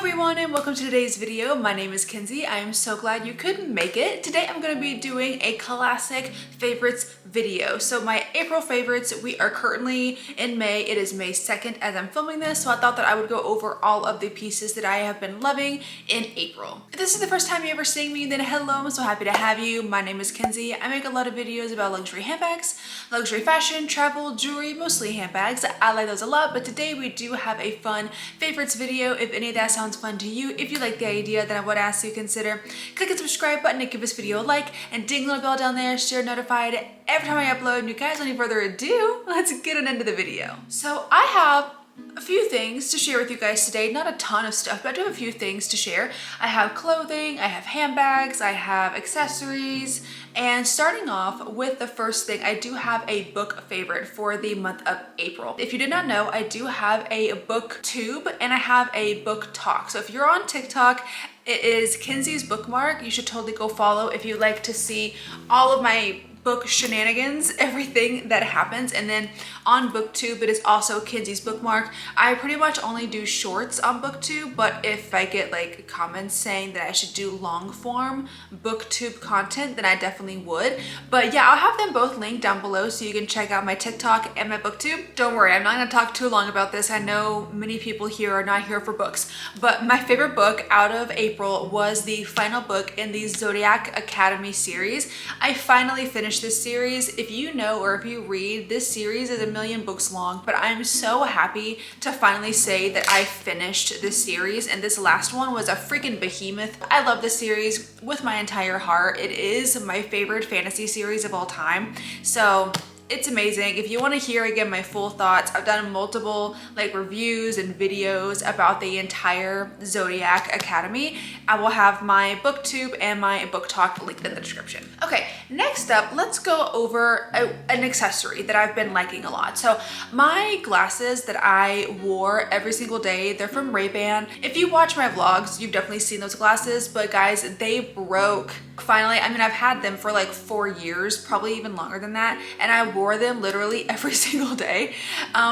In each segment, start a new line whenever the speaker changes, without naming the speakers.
everyone and welcome to today's video. My name is Kenzie. I am so glad you could make it. Today I'm going to be doing a classic favorites video. So my April favorites, we are currently in May. It is May 2nd as I'm filming this, so I thought that I would go over all of the pieces that I have been loving in April. If this is the first time you're ever seeing me, then hello, I'm so happy to have you. My name is Kenzie. I make a lot of videos about luxury handbags, luxury fashion, travel, jewelry, mostly handbags. I like those a lot, but today we do have a fun favorites video. If any of that sounds fun to you, if you like the idea, then I would ask you to consider click the subscribe button and give this video a like and ding the little bell down there, share notified every time I upload. And you guys, without any further ado, let's get on into the video. So I have a few things to share with you guys today. Not a ton of stuff, but I do have a few things to share. I have clothing, I have handbags, I have accessories, and starting off with the first thing, I do have a book favorite for the month of April. If you did not know, I do have a book tube and I have a book talk. So if you're on TikTok, it is Kenzie's Bookmark. You should totally go follow if you like to see all of my book shenanigans, everything that happens. And then on booktube it is also Kenzie's Bookmark. I pretty much only do shorts on booktube, but if I get like comments saying that I should do long form booktube content, then I definitely would. But yeah, I'll have them both linked down below so you can check out my TikTok and my booktube. Don't worry, I'm not gonna talk too long about this. I know many people here are not here for books, but my favorite book out of April was the final book in the Zodiac Academy series. I finally finished this series. If you know or if you read, this series is a million books long, but I'm so happy to finally say that I finished this series, and this last one was a freaking behemoth. I love this series with my entire heart. It is my favorite fantasy series of all time, so it's amazing. If you want to hear again my full thoughts, I've done multiple like reviews and videos about the entire Zodiac Academy. I will have my booktube and my book talk linked in the description. Okay, next up, let's go over an accessory that I've been liking a lot. So my glasses that I wore every single day, they're from Ray-Ban. If you watch my vlogs, you've definitely seen those glasses, but guys, they broke finally. I mean, I've had them for like 4 years, probably even longer than that, and I wore them literally every single day.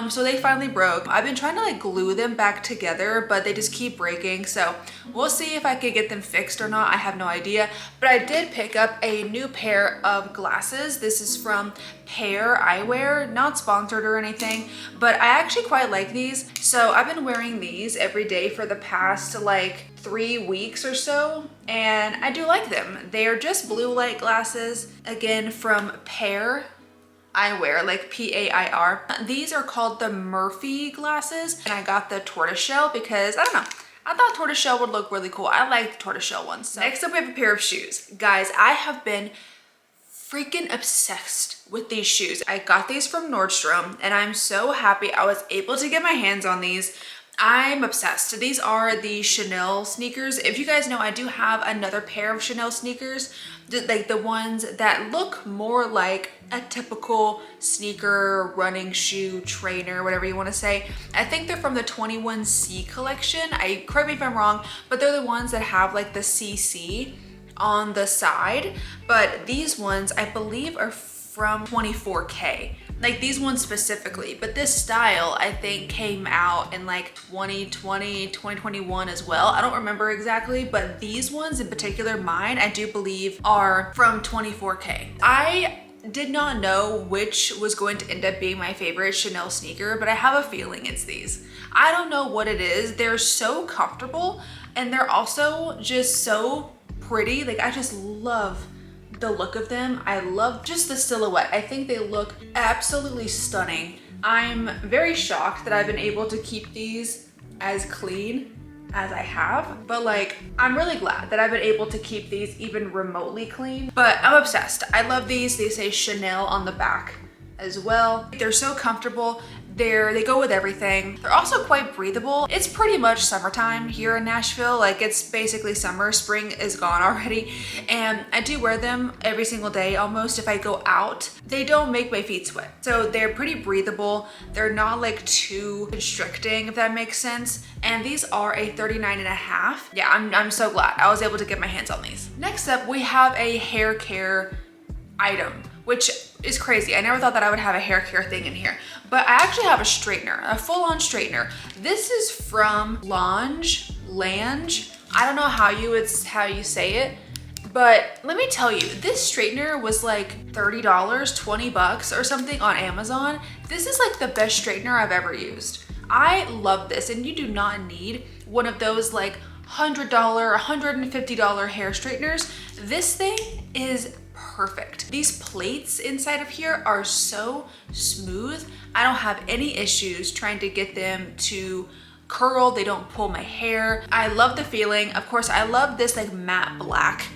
So they finally broke. I've been trying to like glue them back together, but they just keep breaking. So we'll see if I could get them fixed or not. I have no idea, but I did pick up a new pair of glasses. This is from Pair Eyewear, not sponsored or anything, but I actually quite like these. So I've been wearing these every day for the past like 3 weeks or so, and I do like them. They are just blue light glasses, again from Pair Eyewear, like P-A-I-R. These are called the Murphy glasses, and I got the tortoiseshell because I don't know, I thought tortoiseshell would look really cool. I like the tortoiseshell ones. So next up, we have a pair of shoes. Guys, I have been freaking obsessed with these shoes. I got these from Nordstrom, and I'm so happy I was able to get my hands on these. I'm obsessed. These are the Chanel sneakers. If you guys know, I do have another pair of Chanel sneakers, like the ones that look more like a typical sneaker, running shoe, trainer, whatever you want to say. I think they're from the 21C collection. Correct me if I'm wrong, but they're the ones that have like the CC on the side. But these ones, I believe, are from 24K. Like these ones specifically, but this style I think came out in like 2020, 2021 as well. I don't remember exactly, but these ones in particular, mine, I do believe are from 24K. I did not know which was going to end up being my favorite Chanel sneaker, but I have a feeling it's these. I don't know what it is. They're so comfortable and they're also just so pretty. Like I just love the look of them. I love just the silhouette. I think they look absolutely stunning. I'm very shocked that I've been able to keep these as clean as I have, but like I'm really glad that I've been able to keep these even remotely clean. But I'm obsessed. I love these. They say Chanel on the back as well. They're so comfortable. They go with everything. They're also quite breathable. It's pretty much summertime here in Nashville. Like it's basically summer. Spring is gone already. And I do wear them every single day almost if I go out. They don't make my feet sweat. So they're pretty breathable. They're not like too constricting, if that makes sense. And these are a 39.5. Yeah, I'm so glad I was able to get my hands on these. Next up, we have a hair care item, which is crazy. I never thought that I would have a hair care thing in here, but I actually have a straightener, a full-on straightener. This is from Lange. I don't know how you say it, but let me tell you, this straightener was like $30, 20 bucks or something on Amazon. This is like the best straightener I've ever used. I love this, and you do not need one of those like $100, $150 hair straighteners. This thing is perfect. These plates inside of here are so smooth. I don't have any issues trying to get them to curl. They don't pull my hair. I love the feeling. Of course, I love this like matte black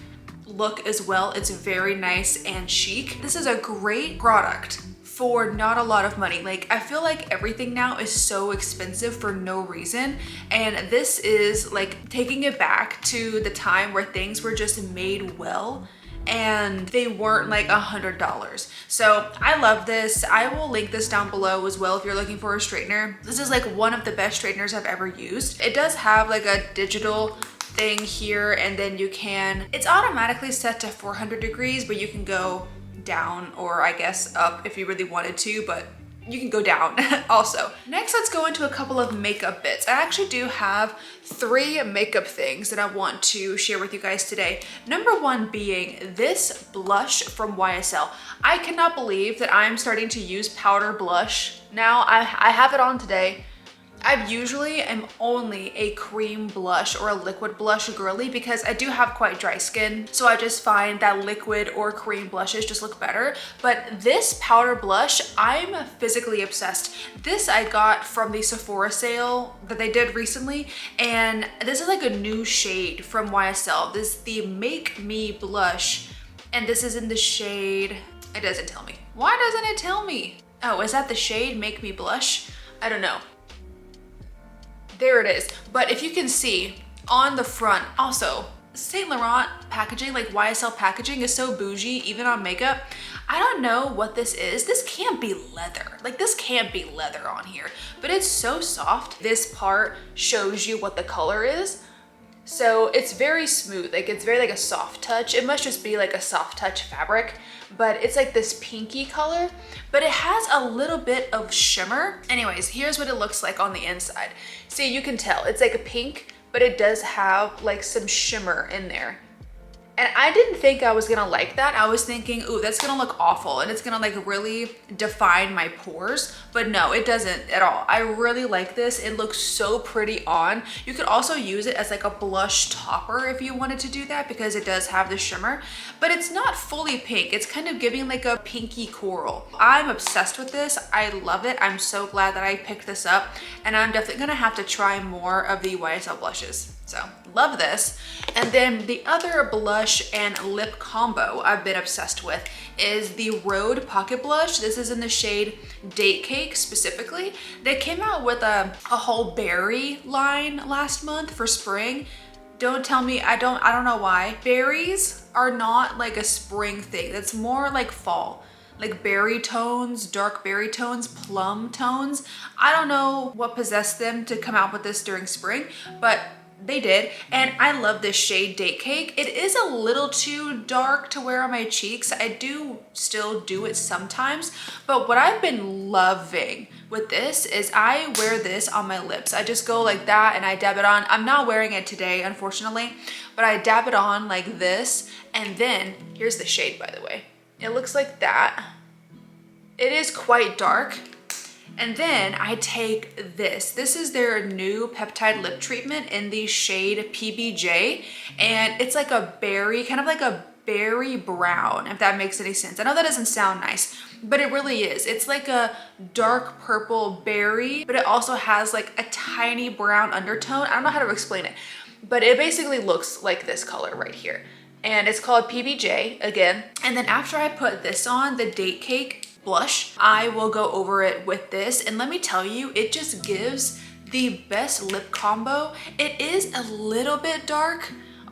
look as well. It's very nice and chic. This is a great product for not a lot of money. Like, I feel like everything now is so expensive for no reason, and this is like taking it back to the time where things were just made well and they weren't like $100. So I love this. I will link this down below as well if you're looking for a straightener. This is like one of the best straighteners I've ever used. It does have like a digital thing here, and then it's automatically set to 400 degrees, but you can go down, or I guess up if you really wanted to, but you can go down also. Next, let's go into a couple of makeup bits. I actually do have 3 makeup things that I want to share with you guys today. Number 1 being this blush from YSL. I cannot believe that I'm starting to use powder blush now. I have it on today. I usually am only a cream blush or a liquid blush girly because I do have quite dry skin. So I just find that liquid or cream blushes just look better. But this powder blush, I'm physically obsessed. This I got from the Sephora sale that they did recently. And this is like a new shade from YSL. This is the Make Me blush. And this is in the shade, it doesn't tell me. Why doesn't it tell me? Oh, is that the shade Make Me Blush? I don't know. There it is. But if you can see on the front, also Saint Laurent packaging, like YSL packaging, is so bougie even on makeup. I don't know what this is. This can't be leather. Like, this can't be leather on here, but it's so soft. This part shows you what the color is. So it's very smooth. Like, it's very like a soft touch. It must just be like a soft touch fabric, but it's like this pinky color, but it has a little bit of shimmer. Anyways, here's what it looks like on the inside. See, you can tell it's like a pink, but it does have like some shimmer in there. And I didn't think I was gonna like that. I was thinking, ooh, that's gonna look awful and it's gonna like really define my pores. But no, it doesn't at all. I really like this. It looks so pretty on. You could also use it as like a blush topper if you wanted to do that, because it does have the shimmer, but it's not fully pink. It's kind of giving like a pinky coral. I'm obsessed with this. I love it. I'm so glad that I picked this up, and I'm definitely gonna have to try more of the YSL blushes. So love this. And then the other blush and lip combo I've been obsessed with is the Rhode Pocket Blush. This is in the shade Date Cake specifically. They came out with a whole berry line last month for spring. Don't tell me, I don't know why. Berries are not like a spring thing. That's more like fall. Like berry tones, dark berry tones, plum tones. I don't know what possessed them to come out with this during spring, but they did. And I love this shade Date Cake. It is a little too dark to wear on my cheeks. I do still do it sometimes, but what I've been loving with this is I wear this on my lips. I just go like that and I dab it on. I'm not wearing it today, unfortunately, but I dab it on like this. And then here's the shade, by the way. It looks like that. It is quite dark. And then I take this. This is their new peptide lip treatment in the shade PBJ. And it's like a berry, kind of like a berry brown, if that makes any sense. I know that doesn't sound nice, but it really is. It's like a dark purple berry, but it also has like a tiny brown undertone. I don't know how to explain it, but it basically looks like this color right here. And it's called PBJ again. And then after I put this on, the Date Cake blush, I will go over it with this, and let me tell you, it just gives the best lip combo. It is a little bit dark,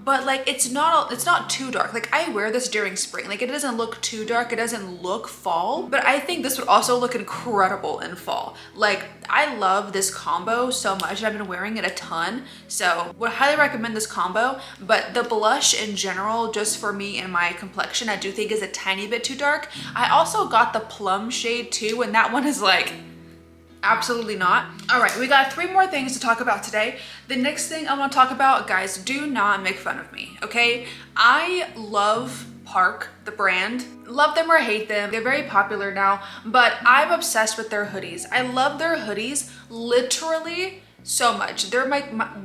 but like it's not too dark. Like I wear this during spring. Like it doesn't look too dark. It doesn't look fall, but I think this would also look incredible in fall. Like I love this combo so much and I've been wearing it a ton. So would highly recommend this combo, but the blush in general, just for me and my complexion, I do think is a tiny bit too dark. I also got the plum shade too, and that one is like, absolutely not. All right, we got 3 more things to talk about today. The next thing I want to talk about, guys, do not make fun of me, okay? I love Park, the brand. Love them or hate them. They're very popular now, but I'm obsessed with their hoodies. I love their hoodies literally so much. They're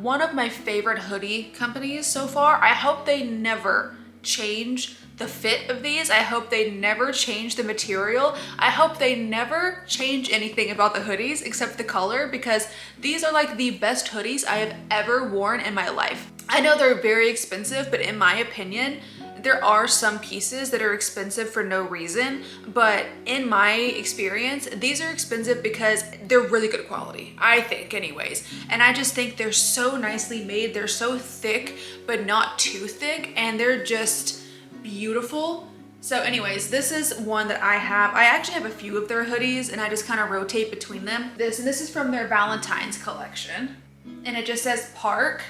one of my favorite hoodie companies so far. I hope they never change the fit of these. I hope they never change the material. I hope they never change anything about the hoodies except the color, because these are like the best hoodies I have ever worn in my life. I know they're very expensive, but in my opinion, there are some pieces that are expensive for no reason, but in my experience, these are expensive because they're really good quality, I think anyways. And I just think they're so nicely made. They're so thick, but not too thick, and they're just beautiful. So anyways, this is one that I have. I actually have a few of their hoodies and I just kind of rotate between them. This is from their Valentine's collection, and it just says Park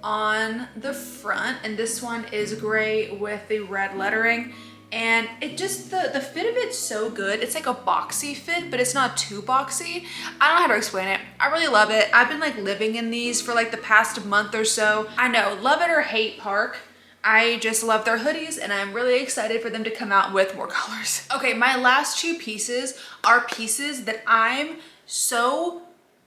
on the front, and this one is gray with the red lettering, and it just, the fit of it's so good. It's like a boxy fit, but it's not too boxy. I don't know how to explain it. I really love it. I've been like living in these for like the past month or so. I know, love it or hate Park, I just love their hoodies and I'm really excited for them to come out with more colors. Okay, my last 2 pieces are pieces that I'm so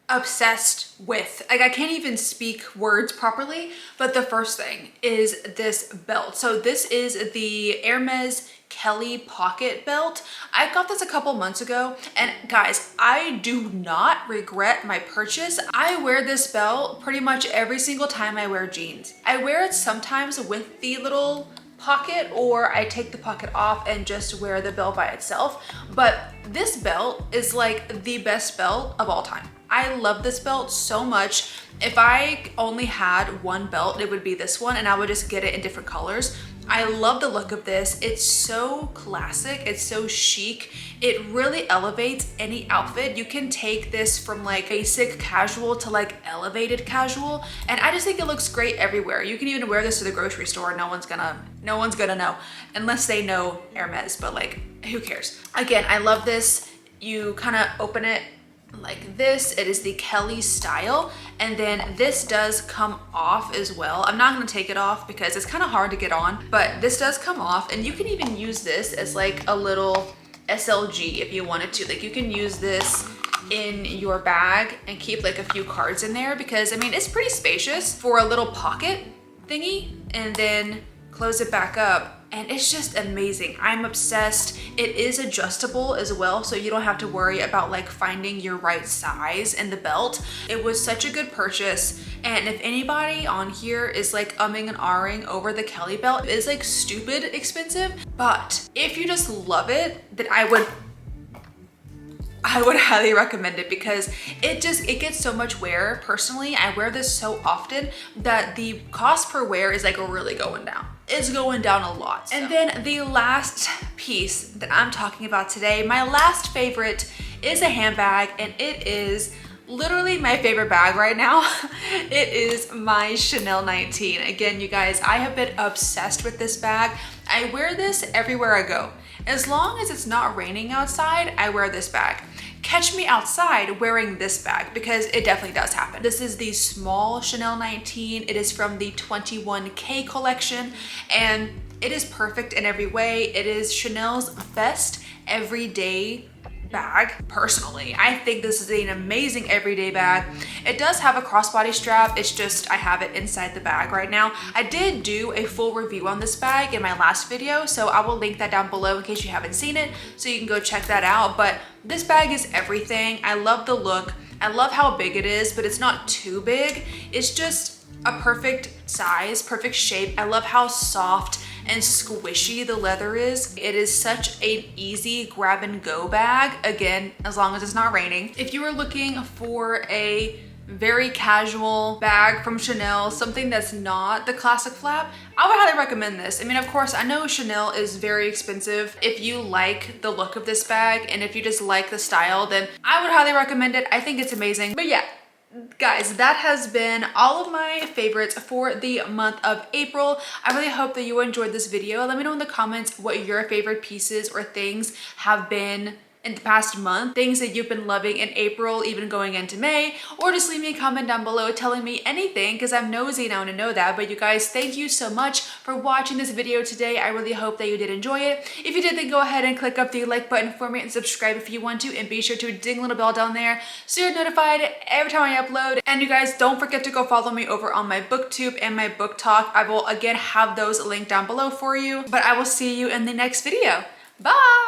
obsessed with. Like I can't even speak words properly, but the first thing is this belt. So this is the Hermes Kelly pocket belt. I got this a couple months ago, and guys, I do not regret my purchase. I wear this belt pretty much every single time I wear jeans. I wear it sometimes with the little pocket, or I take the pocket off and just wear the belt by itself. But this belt is like the best belt of all time. I love this belt so much. If I only had one belt, it would be this one, and I would just get it in different colors. I love the look of this. It's so classic, it's so chic. It really elevates any outfit. You can take this from like basic casual to like elevated casual, and I just think it looks great everywhere. You can even wear this to the grocery store. No one's gonna know unless they know Hermes, but like who cares? Again, I love this. You kind of open it like this. It is the Kelly style, and then this does come off as well. I'm not going to take it off because it's kind of hard to get on, but this does come off, and you can even use this as like a little SLG if you wanted to. Like you can use this in your bag and keep like a few cards in there, because I mean it's pretty spacious for a little pocket thingy, and then close it back up. And it's just amazing. I'm obsessed. It is adjustable as well, so you don't have to worry about like finding your right size in the belt. It was such a good purchase. And if anybody on here is like umming and ahhing over the Kelly belt, it's like stupid expensive. But if you just love it, then I would highly recommend it, because it gets so much wear. Personally, I wear this so often that the cost per wear is like really going down. It's going down a lot. So. And then the last piece that I'm talking about today, my last favorite, is a handbag, and it is literally my favorite bag right now. It is my Chanel 19. Again, you guys, I have been obsessed with this bag. I wear this everywhere I go. As long as it's not raining outside, I wear this bag. Catch me outside wearing this bag, because it definitely does happen. This is the small Chanel 19. It is from the 21K collection, and it is perfect in every way. It is Chanel's best everyday bag. Personally, I think this is an amazing everyday bag. It does have a crossbody strap. It's just I have it inside the bag right now. I did do a full review on this bag in my last video, so I will link that down below in case you haven't seen it, so you can go check that out. But this bag is everything. I love the look. I love how big it is, but it's not too big. It's just a perfect size, perfect shape. I love how soft and squishy the leather is. It is such an easy grab and go bag, again, as long as it's not raining. If you are looking for a very casual bag from Chanel, something that's not the classic flap, I would highly recommend this. I mean, of course, I know Chanel is very expensive. If you like the look of this bag and if you just like the style, then I would highly recommend it. I think it's amazing. But yeah, guys, that has been all of my favorites for the month of April. I really hope that you enjoyed this video. Let me know in the comments what your favorite pieces or things have been in the past month, things that you've been loving in April, even going into May, or just leave me a comment down below telling me anything because I'm nosy and I want to know that. But you guys, thank you so much for watching this video today. I really hope that you did enjoy it. If you did, then go ahead and click up the like button for me and subscribe if you want to, and be sure to ding the little bell down there so you're notified every time I upload. And you guys, don't forget to go follow me over on my booktube and my book talk. I will again have those linked down below for you, but I will see you in the next video. Bye.